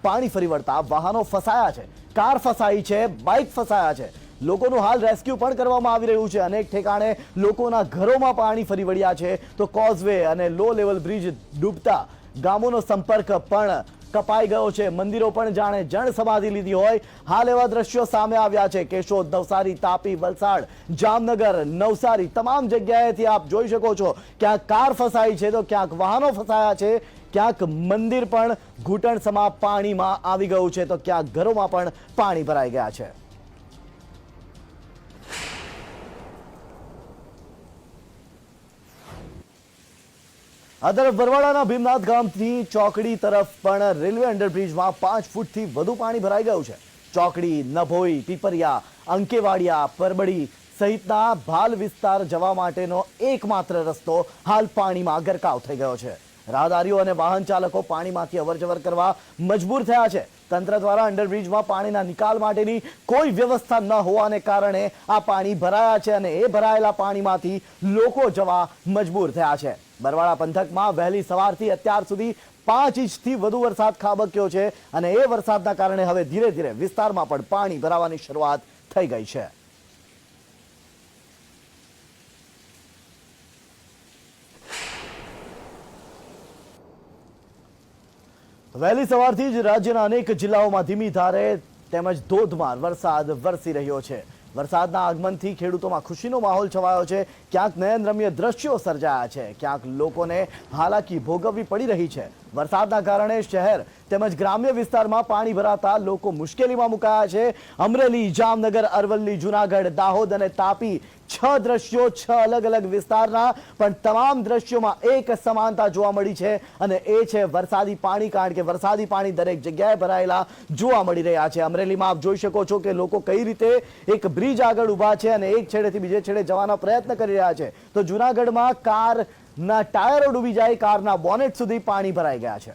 પાણી ફરી વળતા વાહનો ફસાયા છે, કાર ફસાઈ છે, બાઇક ફસાયા છે। લોકોનું હાલ રેસ્ક્યુ પણ કરવામાં આવી રહ્યું છે। અનેક ઠેકાણે લોકોના ઘરોમાં પાણી ફરી વળ્યા છે, તો કોઝવે અને લો લેવલ બ્રિજ ડૂબતા ગામોનો સંપર્ક પણ કપાઈ ગયો છે। મંદિરો પણ જાણે જળ સમાધિ લીધી હોય હાલ એવા દ્રશ્યો સામે આવ્યા છે। કેશોદ, નવસારી, તાપી, વલસાડ, જામનગર, નવસારી તમામ જગ્યાએથી આપ જોઈ શકો છો, ક્યાંક કાર ફસાઈ છે તો ક્યાંક વાહનો ફસાયા છે, ક્યાંક મંદિર પણ ઘૂંટણ સમા પાણીમાં આવી ગયું છે, તો ક્યાંક ઘરોમાં પણ પાણી ભરાઈ ગયા છે। આ તરફ બરવાડાના ભીમનાથ ગામથી ચોકડી તરફ પણ રેલવે અંડરબ્રિજમાં 5 ફૂટથી વધુ પાણી ભરાઈ ગયું છે। ચોકડી, નભોઈ, પીપરિયા, અંકેવાડિયા, પરબડી સહિતના ભાલ વિસ્તાર જવા માટેનો એકમાત્ર રસ્તો હાલ પાણીમાં ગરકાવ થઈ ગયો છે। રાહદારીઓ અને વાહન ચાલકો પાણીમાંથી અવરજવર કરવા મજબૂર થયા છે। તંત્ર દ્વારા અંડરબ્રિજમાં પાણીના નિકાલ માટેની કોઈ વ્યવસ્થા ન હોવાને કારણે આ પાણી ભરાયા છે અને એ ભરાયેલા પાણીમાંથી લોકો જવા મજબૂર થયા છે। બરવાડા પંથકમાં વહેલી સવારથી અત્યાર સુધી 5 ઇંચથી વધુ વરસાદ ખાબક્યો છે અને એ વરસાદના કારણે હવે ધીરે ધીરે વિસ્તારમાં પણ પાણી ભરાવાની શરૂઆત થઈ ગઈ છે। વહેલી સવારથી જ રાજ્યના અનેક જિલ્લાઓમાં ધીમી ધારે તેમજ ધોધમાર વરસાદ વરસી રહ્યો છે। વરસાદના આગમનથી ખેડૂતોમાં ખુશીનો માહોલ છવાયો છે। ક્યાંક નયનરમ્ય દ્રશ્યો સર્જાયા છે, ક્યાંક લોકોને હાલાકી ભોગવવી પડી રહી છે। વરસાદના કારણે શહેર તેમજ ગ્રામ્ય વિસ્તારમાં પાણી ભરાતા લોકો મુશ્કેલીમાં મુકાયા છે। અમરેલી, જામનગર, અરવલ્લી, જૂનાગઢ, દાહોદ અને તાપી 6 દ્રશ્યો 6 અલગ અલગ વિસ્તારના, પણ તમામ દ્રશ્યોમાં એક સમાનતા જોવા મળી છે અને એ છે વરસાદી પાણી, કારણ કે વરસાદી પાણી દરેક જગ્યાએ ભરાયેલા જોવા મળી રહ્યા છે। અમરેલીમાં આપ જોઈ શકો છો કે લોકો કઈ રીતે એક બ્રિજ આગળ ઊભા છે અને એક છેડેથી બીજે છેડે જવાનો પ્રયત્ન કરી રહ્યા છે, તો જૂનાગઢમાં કારના ટાયરો ડૂબી જાય, કારના બોનેટ સુધી પાણી ભરાઈ ગયા છે।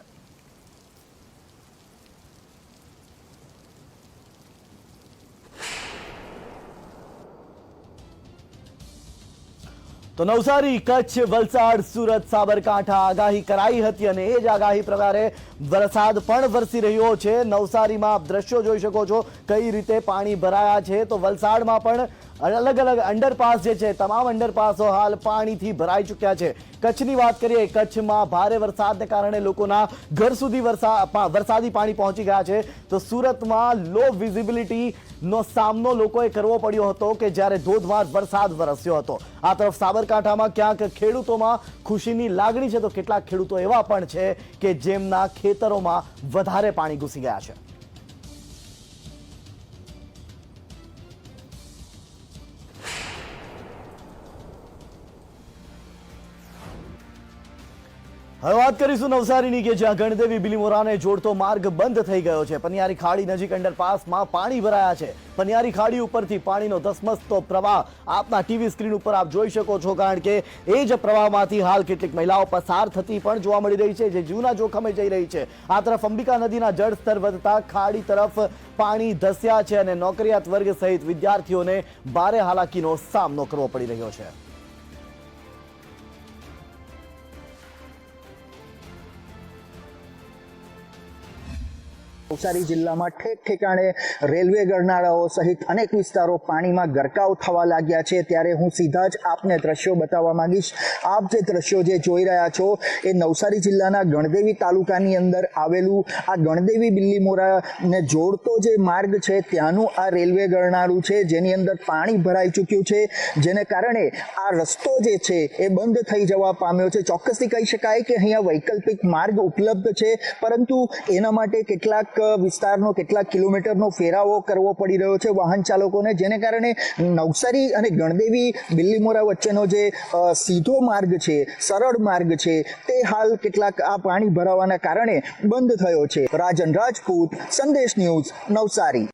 તો નવસારી, કચ્છ, વલસાડ, સુરત, સાબરકાંઠા આગાહી કરાઈ હતી અને એ જ આગાહી પ્રકારે વરસાદ પણ વરસી રહ્યો છે। નવસારીમાં આપ દ્રશ્યો જોઈ શકો છો કઈ રીતે પાણી ભરાયા છે, તો વલસાડમાં પણ અલગ અલગ અંડરપાસ જે છે તમામ અંડરપાસો હાલ પાણીથી ભરાઈ ચૂક્યા છે। કચ્છની વાત કરીએ, કચ્છમાં ભારે વરસાદને કારણે લોકોના ઘર સુધી વરસાદી પાણી પહોંચી ગયા છે, તો સુરતમાં લો વિઝિબિલિટીનો સામનો લોકોએ કરવો પડ્યો હતો કે જ્યારે ધોધમાર વરસાદ વરસ્યો હતો। આ તરફ સાબરકાંઠામાં ક્યાંક ખેડૂતોમાં ખુશીની લાગણી છે, તો કેટલાક ખેડૂતો એવા પણ છે કે જેમના ખેતરોમાં વધારે પાણી ઘૂસી ગયા છે। હવે વાત કરીશું નવસારીની કે જ્યાં ગણદેવી બિલીમોરાને જોડતો માર્ગ બંધ થઈ ગયો છે। પનિયારી ખાડી નજીક અંડરપાસમાં પાણી ભરાયા છે। પનિયારી ખાડી ઉપરથી પાણીનો ધસમસતો પ્રવાહ આપના ટીવી સ્ક્રીન ઉપર આપ જોઈ શકો છો, કારણ કે એ જ પ્રવાહમાંથી હાલ કેટલીક મહિલાઓ પસાર થતી પણ જોવા મળી રહી છે, જે જીવના જોખમે જઈ રહી છે। આ તરફ અંબિકા નદીના જળસ્તર વધતા ખાડી તરફ પાણી ધસ્યા છે અને નોકરિયાત વર્ગ સહિત વિદ્યાર્થીઓને ભારે હાલાકીનો સામનો કરવો પડી રહ્યો છે। નવસારી જિલ્લામાં ઠેક ઠેકાણે રેલવે ગરનાળાઓ સહિત અનેક વિસ્તારો પાણીમાં ગરકાવ થવા લાગ્યા છે। ત્યારે હું સીધા જ આપને દ્રશ્યો બતાવવા માંગીશ। આપ જે દ્રશ્યો જે જોઈ રહ્યા છો એ નવસારી જિલ્લાના ગણદેવી તાલુકાની અંદર આવેલું આ ગણદેવી બિલીમોરાને જોડતો જે માર્ગ છે ત્યાંનું આ રેલવે ગરનાળું છે, જેની અંદર પાણી ભરાઈ ચૂક્યું છે, જેને કારણે આ રસ્તો જે છે એ બંધ થઈ જવા પામ્યો છે। ચોક્કસથી કહી શકાય કે અહીંયા વૈકલ્પિક માર્ગ ઉપલબ્ધ છે, પરંતુ એના માટે કેટલાક વિસ્તારનો કેટલાક કિલોમીટરનો ફેરાવો કરવો પડી રહ્યો છે વાહન ચાલકોને, જેને કારણે નવસારી અને ગણદેવી બિલીમોરા વચ્ચેનો જે સીધો માર્ગ છે, સરળ માર્ગ છે, તે હાલ કેટલાક આ પાણી ભરાવાના કારણે બંધ થયો છે। રાજન રાજપૂત, સંદેશ ન્યૂઝ, નવસારી।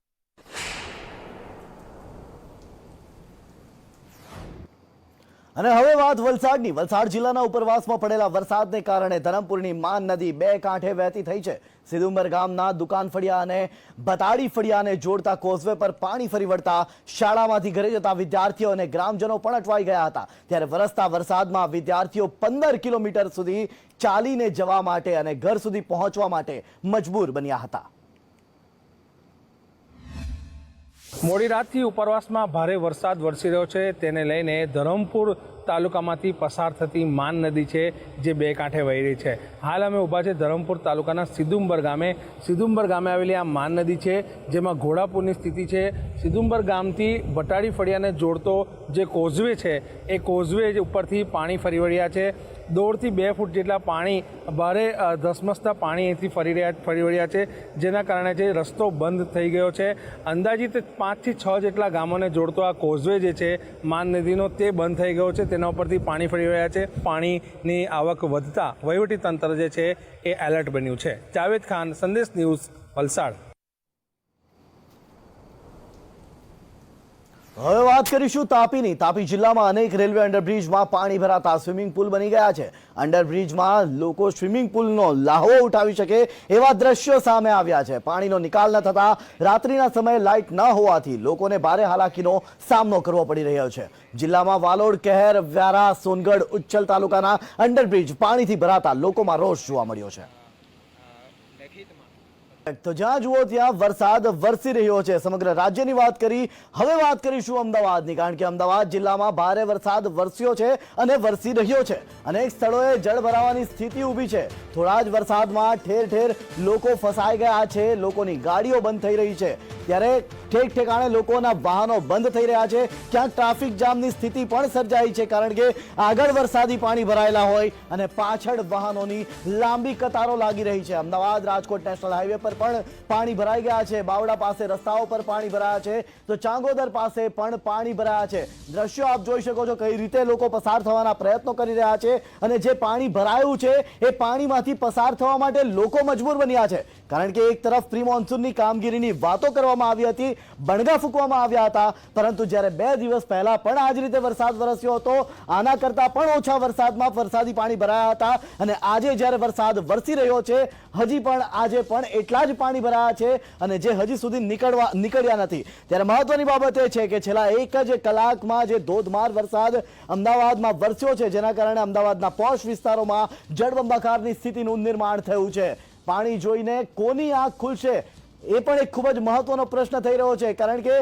અને હવે વાત વલસાડની। વલસાડ જિલ્લાના ઉપરવાસમાં પડેલા વરસાદને કારણે ધરમપુરની માન નદી 2 કાંઠે વહેતી થઈ છે। સિદુંબર ગામના દુકાન ફળિયા અને બતાડી ફળિયાને જોડતા કોઝવે પર પાણી ફરી વળતા શાળામાંથી ઘરે જતા વિદ્યાર્થીઓ અને ગ્રામજનો પણ અટવાઈ ગયા હતા। ત્યારે વરસતા વરસાદમાં વિદ્યાર્થીઓ 15 કિલોમીટર સુધી ચાલીને જવા માટે અને ઘર સુધી પહોંચવા માટે મજબૂર બન્યા હતા। મોડી રાતથી ઉપરવાસમાં ભારે વરસાદ વરસી રહ્યો છે, તેને લઈને ધરમપુર તાલુકામાંથી પસાર થતી માન નદી છે જે બે કાંઠે વહી રહી છે. હાલ અમે ઊભા છે ધરમપુર તાલુકાના સિદુંબર ગામે આવેલી આ માન નદી છે જેમાં ઘોડાપુરની સ્થિતિ છે. સિદુંબર ગામથી બટાડી ફળિયાને જોડતો જે કોઝવે છે એ કોઝવે ઉપરથી પાણી ફરી વળ્યા છે. 1.5 થી 2 ફૂટ જેટલા પાણી ભારે ધસમસતા પાણી અહીંથી ફરી વળ્યા છે, જેના કારણે જે રસ્તો બંધ થઈ ગયો છે. અંદાજિત 5 થી 6 જેટલા ગામોને જોડતો આ કોઝવે જે છે માન નદીનો તે બંધ થઈ ગયો છે, તેના ઉપરથી પાણી ફરી રહ્યા છે. પાણીની આવક વધતા વહીવટી તંત્ર જે છે એ એલર્ટ બન્યું છે. જાવેદ ખાન, સંદેશ ન્યૂઝ, વલસાડ. હવે વાત કરીશું તાપીની. તાપી જિલ્લામાં અનેક રેલવે અંડરબ્રિજમાં પાણી ભરાતા સ્વિમિંગ પુલ બની ગયા છે. અંડરબ્રિજમાં લોકો સ્વિમિંગ પુલનો લાહવો ઉઠાવી શકે એવા દ્રશ્યો સામે આવ્યા છે. પાણીનો નિકાલ ન થતા રાત્રિના સમયે લાઇટ ન હોવાથી લોકોને ભારે હાલાકીનો સામનો કરવો પડી રહ્યો છે. જિલ્લામાં વાલોડ, કહેર, વ્યારા, સોનગઢ, ઉચ્છલ તાલુકાના અંડરબ્રિજ પાણીથી ભરાતા લોકોમાં રોષ જોવા મળ્યો છે. તો જ્યાં જુઓ ત્યાં વરસાદ વરસી રહ્યો છે. સમગ્ર રાજ્યની વાત કરી, હવે વાત કરીશું અમદાવાદની, કારણ કે અમદાવાદ જિલ્લામાં ભારે વરસાદ વરસ્યો છે અને વરસી રહ્યો છે. અનેક સ્થળોએ જળ ભરાવાની સ્થિતિ ઊભી છે. થોડા જ વરસાદમાં ઠેર ઠેર લોકો ફસાઈ ગયા છે, લોકોની ગાડીઓ બંધ થઈ રહી છે. ત્યારે ઠેક ઠેકાણે લોકોના વાહનો બંધ થઈ રહ્યા છે. ક્યાંક ટ્રાફિક જામની સ્થિતિ પણ સર્જાઈ છે, કારણ કે આગળ વરસાદી પાણી ભરાયેલા હોય અને પાછળ વાહનોની લાંબી કતારો લાગી રહી છે. અમદાવાદ રાજકોટ નેશનલ હાઈવે પર પણ પાણી ભરાઈ ગયા છે. બાવડા પાસે રસ્તાઓ પર પાણી ભરાયા છે, તો ચાંગોદર પાસે પણ પાણી ભરાયા છે. દ્રશ્યો આપ જોઈ શકો છો કઈ રીતે લોકો પસાર થવાના પ્રયત્નો કરી રહ્યા છે, અને જે પાણી ભરાયું છે એ પાણીમાંથી પસાર થવા માટે લોકો મજબૂર બન્યા છે. કારણ કે એક તરફ પ્રી મોન્સૂનની કામગીરીની વાતો કરવામાં આવી હતી, બણગા ફૂંકવામાં આવ્યા હતા, પરંતુ જ્યારે 2 દિવસ પહેલા પણ આ જ રીતે વરસાદ વરસ્યો હતો, આના કરતા પણ ઓછા વરસાદમાં વરસાદી પાણી ભરાયા હતા, અને આજે જ્યારે વરસાદ વરસી રહ્યો છે, હજી પણ આજે પણ એટલા જ પાણી ભરાયા છે, અને જે હજી સુધી નીકળ્યા નથી. ત્યારે મહત્વની બાબત એ છે કે છેલ્લા 1 જ કલાકમાં જે ધોધમાર વરસાદ અમદાવાદમાં વરસ્યો છે, જેના કારણે અમદાવાદના પોશ વિસ્તારોમાં જળબંબાકારની સ્થિતિનું નિર્માણ થયું છે. પાણી જોઈને કોની આંખ ખુલશે એ પણ એક ખૂબ જ મહત્વનો પ્રશ્ન થઈ રહ્યો છે, કારણ કે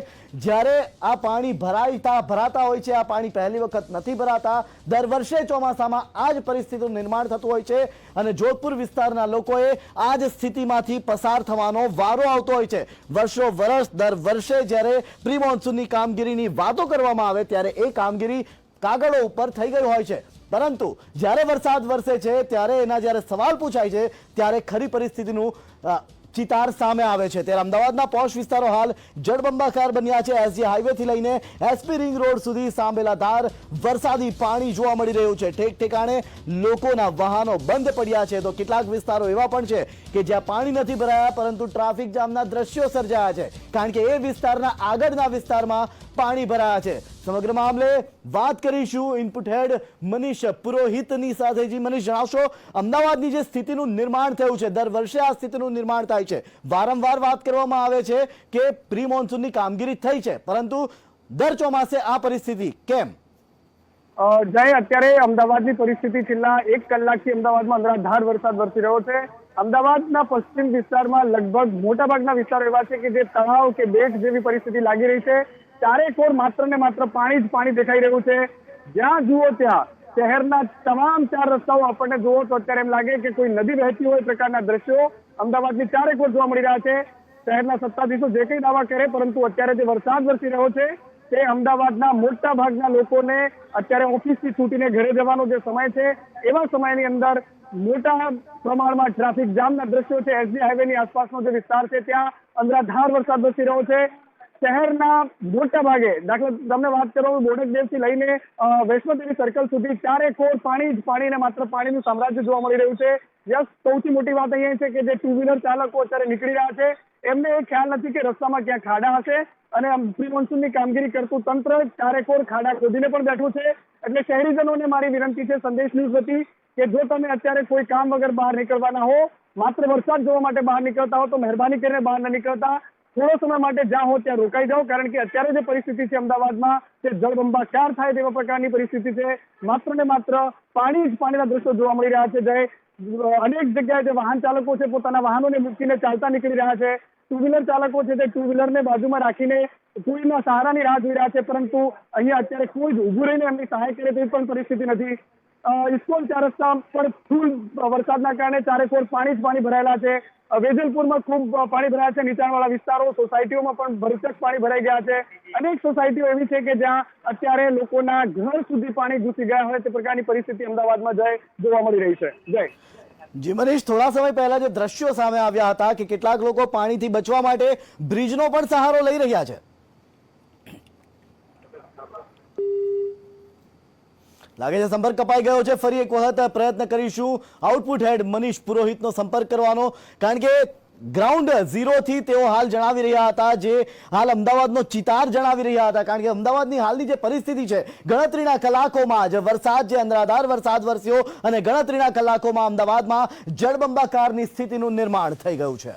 જ્યારે આ પાણી ભરાતા હોય છે, આ પાણી પહેલી વખત નથી ભરાતા. દર વર્ષે ચોમાસામાં આ જ પરિસ્થિતિનું નિર્માણ થતું હોય છે, અને જોધપુર વિસ્તારના લોકોએ આ જ સ્થિતિમાંથી પસાર થવાનો વારો આવતો હોય છે. દર વર્ષે જ્યારે પ્રી મોન્સૂનની કામગીરીની વાતો કરવામાં આવે ત્યારે એ કામગીરી કાગળો ઉપર થઈ ગઈ હોય છે, પરંતુ જ્યારે વરસાદ વરસે છે ત્યારે એના જ્યારે સવાલ પૂછાય છે ત્યારે ખરી પરિસ્થિતિનું ચિતાર સામે આવે છે. ત્યારે અમદાવાદના પોશ વિસ્તારો હાલ જળબંબાકાર બન્યા છે. એસજી હાઈવેથી લઈને એસપી રિંગ રોડ સુધી સાંભેલાધાર વરસાદી પાણી જોવા મળી રહ્યું છે. ઠેક ઠેકાણે લોકોના વાહનો બંધ પડ્યા છે, તો કેટલાક વિસ્તારો એવા પણ છે કે જ્યાં પાણી નથી ભરાયા, પરંતુ ટ્રાફિક જામના દ્રશ્યો સર્જાયા છે, કારણ કે એ વિસ્તારના આગળના વિસ્તારમાં પાણી ભરાયા છે. સમગ્ર મામલે વાત કરીશું ઇનપુટ હેડ મનીષ પુરોહિતની સાથે. જી મનીષ, જણાવશો અમદાવાદની જે સ્થિતિનું નિર્માણ થયું છે, દર વર્ષે આ સ્થિતિનું નિર્માણ થાય છે, વારંવાર વાત કરવામાં આવે છે કે પ્રી મોન્સૂનની કામગીરી થઈ છે, પરંતુ દર ચોમાસે આ પરિસ્થિતિ કેમ? જય, અત્યારે અમદાવાદની પરિસ્થિતિ છેલ્લા 1 કલાકથી અમદાવાદમાં અનરાધાર વરસાદ વરસી રહ્યો છે. અમદાવાદના પશ્ચિમ વિસ્તારમાં લગભગ મોટાભાગના વિસ્તારો એવા છે કે જે તળાવ કે બેટ જેવી પરિસ્થિતિ લાગી રહી છે. ચારેકોર માત્ર ને માત્ર પાણી જ પાણી દેખાઈ રહ્યું છે. જ્યાં જુઓ ત્યાં શહેરના તમામ 4 રસ્તાઓ આપણને જુઓ તો અત્યારે એમ લાગે કે કોઈ નદી વહેતી હોય પ્રકારના દ્રશ્યો અમદાવાદની ચારેકોર જોવા મળી રહ્યા છે. શહેરના સત્તાધીશો જે કંઈ દાવા કરે, પરંતુ અત્યારે જે વરસાદ વરસી રહ્યો છે તે અમદાવાદના મોટા ભાગના લોકોને અત્યારે ઓફિસથી છૂટીને ઘરે જવાનો જે સમય છે, એવા સમયની અંદર મોટા પ્રમાણમાં ટ્રાફિક જામના દ્રશ્યો છે. એસજી હાઈવેની આસપાસનો જે વિસ્તાર છે ત્યાં અનરાધાર વરસાદ વરસી રહ્યો છે. શહેરના મોટા ભાગે, દાખલા તમને વાત કરું, બોડકદેવથી લઈને વૈષ્ણોદેવી સર્કલ સુધી ચારેકોર પાણી જ પાણી ને માત્ર પાણીનું સામ્રાજ્ય જોવા મળી રહ્યું છે. યસ, સૌથી મોટી વાત અહીંયા છે કે જે 2 વ્હીલર ચાલકો અત્યારે નીકળી રહ્યા છે, એમને એ ખ્યાલ નથી કે રસ્તામાં ક્યાં ખાડા હશે, અને પ્રી મોન્સૂનની કામગીરી કરતું તંત્ર ચારેકોર ખાડા ખોદીને પણ બેઠું છે. એટલે શહેરીજનોને મારી વિનંતી છે સંદેશ ન્યૂઝ વતી કે જો તમે અત્યારે કોઈ કામ વગર બહાર નીકળવાના હો, માત્ર વરસાદ જોવા માટે બહાર નીકળતા હો, તો મહેરબાની કરીને બહાર ન નીકળતા. થોડો સમય માટે જ્યાં હો ત્યાં રોકાઈ જાઓ, કારણ કે અત્યારે જે પરિસ્થિતિ છે અમદાવાદમાં તે જળબંબાકાર થાય તેવા પ્રકારની પરિસ્થિતિ છે. માત્ર ને માત્ર પાણી જ પાણીના દ્રશ્યો જોવા મળી રહ્યા છે. અનેક જગ્યાએ જે વાહન ચાલકો છે પોતાના વાહનોને મૂકીને ચાલતા નીકળી રહ્યા છે. ટુ વ્હીલર ચાલકો છે તે ટુ વ્હીલરને બાજુમાં રાખીને કોઈના સહારાની રાહ જોઈ રહ્યા છે, પરંતુ અહીંયા અત્યારે કોઈ જ ઊભું રહીને એમની સહાય કરે તેવી પણ પરિસ્થિતિ નથી. ઇસ્કોન ચાર રસ્તા પર ફૂલ વરસાદના કારણે ચારેકોર પાણી જ પાણી ભરાયેલા છે. વેજલપુરમાં ખૂબ પાણી ભરાયા છે. નીચાણવાળા વિસ્તારો સોસાયટીઓમાં પણ ભરચક પાણી ભરાઈ ગયા છે. અનેક સોસાયટીઓ એવી છે કે જ્યાં અત્યારે લોકોના ઘર સુધી પાણી ઘૂસી ગયા હોય તે પ્રકારની પરિસ્થિતિ અમદાવાદમાં જોવા મળી રહી છે. જય જી મનીષ, થોડા સમય પહેલા જે દ્રશ્યો સામે આવ્યા હતા કે કેટલાક લોકો પાણીથી બચવા માટે બ્રિજનો પણ સહારો લઈ રહ્યા છે. લાગે છે સંપર્ક કપાઈ ગયો છે. ફરી એક વખત પ્રયત્ન કરીશું આઉટપુટ હેડ મનીષ પુરોહિતનો સંપર્ક કરવાનો, કારણ કે ગ્રાઉન્ડ ઝીરોથી તેઓ હાલ જણાવી રહ્યા હતા, જે હાલ અમદાવાદનો ચિતાર જણાવી રહ્યા હતા. કારણ કે અમદાવાદની હાલની જે પરિસ્થિતિ છે, ગણતરીના કલાકોમાં જ વરસાદ, જે અનરાધાર વરસાદ વરસ્યો અને ગણતરીના કલાકોમાં અમદાવાદમાં જળબંબાકારની સ્થિતિનું નિર્માણ થઈ ગયું છે.